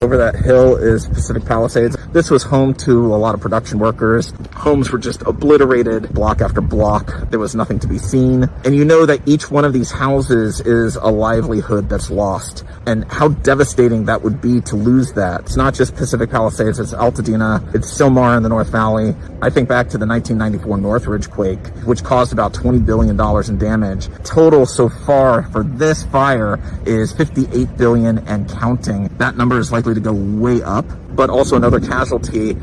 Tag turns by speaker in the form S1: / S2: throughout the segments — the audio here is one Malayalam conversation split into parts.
S1: Over that hill is Pacific Palisades. This was home to a lot of production workers. Homes were just obliterated block after block. There was nothing to be seen. And you know that each one of these houses is a livelihood that's lost. And how devastating that would be to lose that. It's not just Pacific Palisades, it's Altadena, it's Sylmar in the North Valley. I think back to the 1994 Northridge quake, which caused about $20 billion in damage. Total so far for this fire is $58 billion and counting. That number is likely to go way up. But also another casualty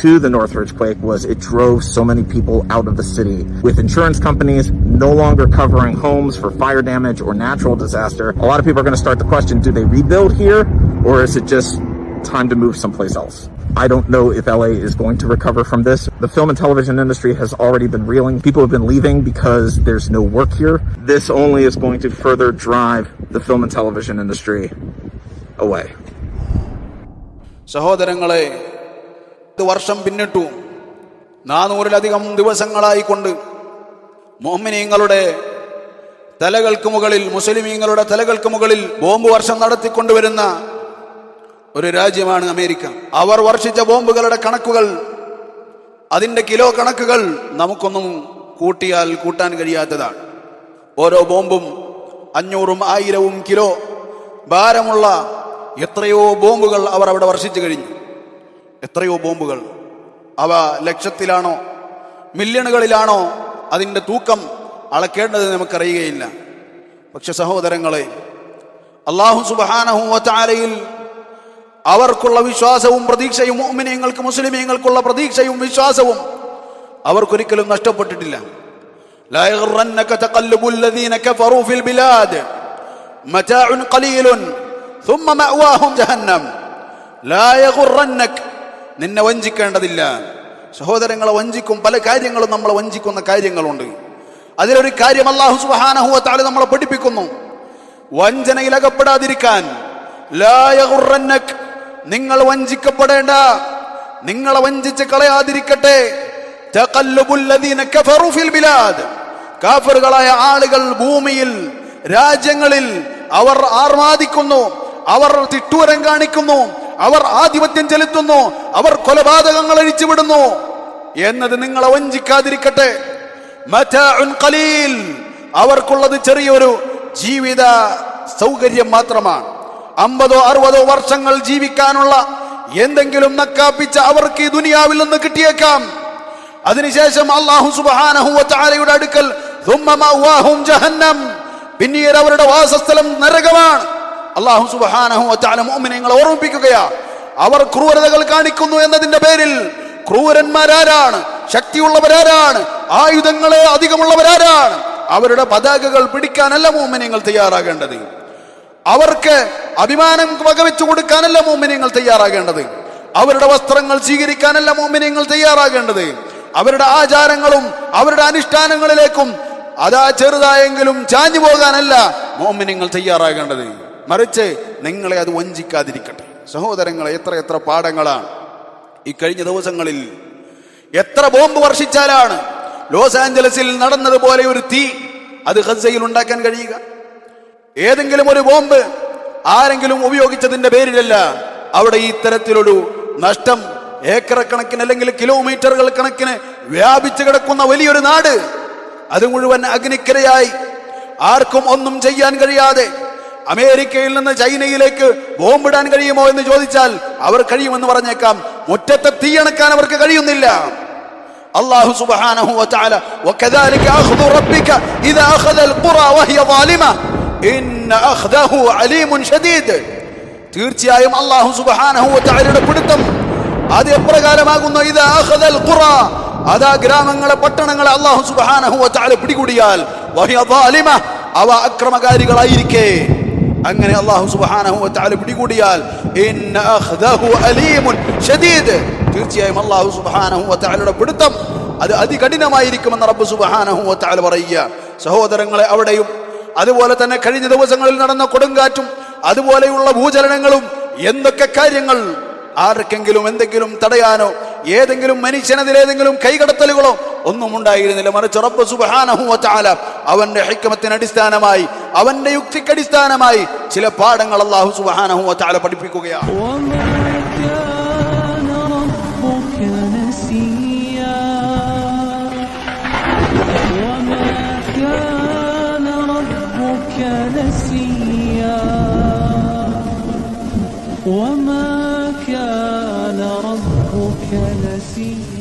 S1: to the Northridge quake was it drove so many people out of the city. With insurance companies no longer covering homes for fire damage or natural disaster, a lot of people are going to start to question, do they rebuild here or is it just time to move someplace else? I don't know if LA is going to recover from this. The film and television industry has already been reeling. People have been leaving because there's no work here. This only is going to further drive the film and television industry away.
S2: സഹോദരങ്ങളെ, വർഷം പിന്നിട്ടു 400-ലധികം ദിവസങ്ങളായിക്കൊണ്ട് മുഅ്മിനീങ്ങളുടെ തലകൾക്ക് മുകളിൽ, മുസ്ലിമീങ്ങളുടെ തലകൾക്ക് മുകളിൽ ബോംബ് വർഷം നടത്തിക്കൊണ്ടുവരുന്ന ഒരു രാജ്യമാണ് അമേരിക്ക. അവർ വർഷിച്ച ബോംബുകളുടെ കണക്കുകൾ, അതിന്റെ കിലോ കണക്കുകൾ നമുക്കൊന്നും കൂട്ടാൻ കഴിയാത്തതാണ്. ഓരോ ബോംബും 500-1000 കിലോ ഭാരമുള്ള എത്രയോ ബോംബുകൾ അവർ അവിടെ വർഷിച്ചു കഴിഞ്ഞു. എത്രയോ ബോംബുകൾ. അവ ലക്ഷത്തിലാണോ മില്യണുകളിലാണോ അതിൻ്റെ തൂക്കം അളക്കേണ്ടത് നമുക്കറിയുകയില്ല. പക്ഷെ സഹോദരങ്ങളെ, അല്ലാഹു സുബ്ഹാനഹു വ തആലയിൽ അവർക്കുള്ള വിശ്വാസവും പ്രതീക്ഷയും, മുഅ്മിനീങ്ങൾക്ക് മുസ്ലിമീങ്ങൾക്കുള്ള പ്രതീക്ഷയും വിശ്വാസവും അവർക്കൊരിക്കലും നഷ്ടപ്പെട്ടിട്ടില്ല. ലാ യഗ്റന്നക തഖല്ലുബുൽ ലദീന കഫറൂ ഫിൽ ബിലാദ് മതാഉൻ ഖലീലുൻ ثم مأواهم جهنم لا يغرنك. നിന്നെ വഞ്ചിക്കേണ്ടതില്ല. സഹോദരങ്ങളെ, വഞ്ചിക്കും പല കാര്യങ്ങളും, നമ്മളെ വഞ്ചിക്കുന്ന കാര്യങ്ങളുണ്ട്. അതിലൊരു കാര്യം അല്ലാഹു സുബ്ഹാനഹു വ തആല നമ്മളെ പഠിപ്പിക്കുന്നു, വഞ്ചനയിൽ അകപ്പെടാതിരിക്കാൻ. ലാ യഗുറന്നക, നിങ്ങൾ വഞ്ചിക്കപ്പെടേണ്ട, നിങ്ങളെ വഞ്ചിച്ച് കളയാതിരിക്കട്ടെ. തഖല്ലുബുൽ ലദീന കഫറു ഫിൽ ബിലാദ്, കാഫിറുകളായ ആളുകൾ ഭൂമിയിൽ, രാജ്യങ്ങളിൽ അവർ ആർമാദിക്കുന്നു, അവർ തിട്ടൂരം കാണിക്കുന്നു, അവർ ആധിപത്യം ചെലുത്തുന്നു, അവർ കൊലപാതകങ്ങൾ അഴിച്ചുവിടുന്നു എന്നത് നിങ്ങളെ വഞ്ചിക്കാതിരിക്കട്ടെ. മതാഉൻ ഖലീൽ, അവർക്കുള്ളത് ചെറിയൊരു ജീവിത സൗകര്യം മാത്രമാണ്. 50-60 വർഷങ്ങൾ ജീവിക്കാനുള്ള എന്തെങ്കിലും നക്കാപ്പിച്ച അവർക്ക് ഈ ദുനിയാവിൽ നിന്ന് കിട്ടിയേക്കാം. അതിനുശേഷം അല്ലാഹു സുബ്ഹാനഹു വ തആലയുടെ അടുക്കൽ ثم مأواهم جهنم, പിന്നീട് അവരുടെ വാസസ്ഥലം നരകമാണ്. അല്ലാഹു സുബ്ഹാനഹു വ തആല മുഅ്മിനീങ്ങളെ ഓർമ്മിപ്പിക്കുകയാ, അവർ ക്രൂരതകൾ കാണിക്കുന്നു എന്നതിന്റെ പേരിൽ ക്രൂരന്മാരാരാണ്, ശക്തിയുള്ളവരാരാണ്, ആയുധങ്ങളെ അധികമുള്ളവരാരാണ്, അവരുടെ പതാകകൾ പിടിക്കാനല്ല മുഅ്മിനീങ്ങൾ തയ്യാറാകേണ്ടത്. അവർക്ക് അഭിമാനം വകവെച്ചു കൊടുക്കാനല്ല മുഅ്മിനീങ്ങൾ തയ്യാറാകേണ്ടത്. അവരുടെ വസ്ത്രങ്ങൾ സ്വീകരിക്കാനല്ല മുഅ്മിനീങ്ങൾ തയ്യാറാകേണ്ടത്. അവരുടെ ആചാരങ്ങളും അവരുടെ അനുഷ്ഠാനങ്ങളിലേക്കും അതാ ചെറുതായെങ്കിലും ചാഞ്ഞു പോകാനല്ല മുഅ്മിനീങ്ങൾ തയ്യാറാകേണ്ടത്. മറിച്ച് നിങ്ങളെ അത് വഞ്ചിക്കാതിരിക്കട്ടെ. സഹോദരങ്ങളെ, എത്ര പാഠങ്ങളാണ് ഈ കഴിഞ്ഞ ദിവസങ്ങളിൽ. എത്ര ബോംബ് വർഷിച്ചാലാണ് ലോസ് ആഞ്ചലസിൽ നടന്നതുപോലെ ഒരു തീ അത് ഗസയിൽ ഉണ്ടാക്കാൻ കഴിയുക? ഏതെങ്കിലും ഒരു ബോംബ് ആരെങ്കിലും ഉപയോഗിച്ചതിന്റെ പേരിലല്ല അവിടെ ഇത്തരത്തിലൊരു നഷ്ടം ഏക്കർ കണക്കിന് അല്ലെങ്കിൽ കിലോമീറ്ററുകൾ കണക്കിന് വ്യാപിച്ചു കിടക്കുന്ന വലിയൊരു നാട്, അത് മുഴുവൻ അഗ്നിക്കരയായി, ആർക്കും ഒന്നും ചെയ്യാൻ കഴിയാതെ. അമേരിക്കയിൽ നിന്ന് ചൈനയിലേക്ക് ബോംബിടാൻ കഴിയുമോ എന്ന് ചോദിച്ചാൽ അവർ കഴിയുമെന്ന് പറഞ്ഞേക്കാം. മുറ്റത്തെ തീയണക്കാൻ അവർക്ക് കഴിയുന്നില്ല. അല്ലാഹു സുബ്ഹാനഹു വ തആല വകദാലിക അഖ്ദു റബ്ബിക ഇദാ അഖദൽ ഖുറ വഹിയ ളാലിമ ഇന്ന അഖ്ദഹു അലീമുൻ ഷദീദ്. തീർച്ചയായും അല്ലാഹു സുബ്ഹാനഹു വ തആലയുടെ പിടുത്തം അത് എപ്രകാരമാകുന്നു? ഇദാ അഖദൽ ഖുറ, അതാ ഗ്രാമങ്ങളെ, പട്ടണങ്ങളെ അല്ലാഹു സുബ്ഹാനഹു വ തആല പിടികൂടിയാൽ വഹിയ ളാലിമ, അവ അക്രമകാരികളായിരിക്കെ. അങ്ങനെ അല്ലാഹു സുബ്ഹാനഹു വ തആല പിടികൂടിയാൽ ഇന്ന അഖ്ദഹു അലീമുൻ ഷദീദ്, തീർച്ചയായും അല്ലാഹു സുബ്ഹാനഹു വ തആലയുടെ പിടുത്തം അത് അതികഠിനമായിരിക്കുമെന്ന് റബ്ബ് സുബ്ഹാനഹു വ തആല പറയുക. സഹോദരങ്ങളെ, അവിടെയും അതുപോലെ തന്നെ കഴിഞ്ഞ ദിവസങ്ങളിൽ നടന്ന കൊടുങ്കാറ്റും അതുപോലെയുള്ള ഭൂചലനങ്ങളും എന്തൊക്കെ കാര്യങ്ങൾ, ആർക്കെങ്കിലും എന്തെങ്കിലും തടയാനോ ഏതെങ്കിലും മനുഷ്യനതിലേതെങ്കിലും കൈകടത്തലുകളോ ഒന്നും ഉണ്ടായിരുന്നില്ല. മറിച്ച് റബ്ബ് സുബ്ഹാനഹു വ തആല അവന്റെ ഹിക്മത്തിന് അടിസ്ഥാനമായി, അവന്റെ യുക്തിക്ക് അടിസ്ഥാനമായി ചില പാഠങ്ങൾ അല്ലാഹു സുബ്ഹാനഹു വ തആല പഠിപ്പിക്കുകയാണ്.
S3: وما كان ربك نسيا.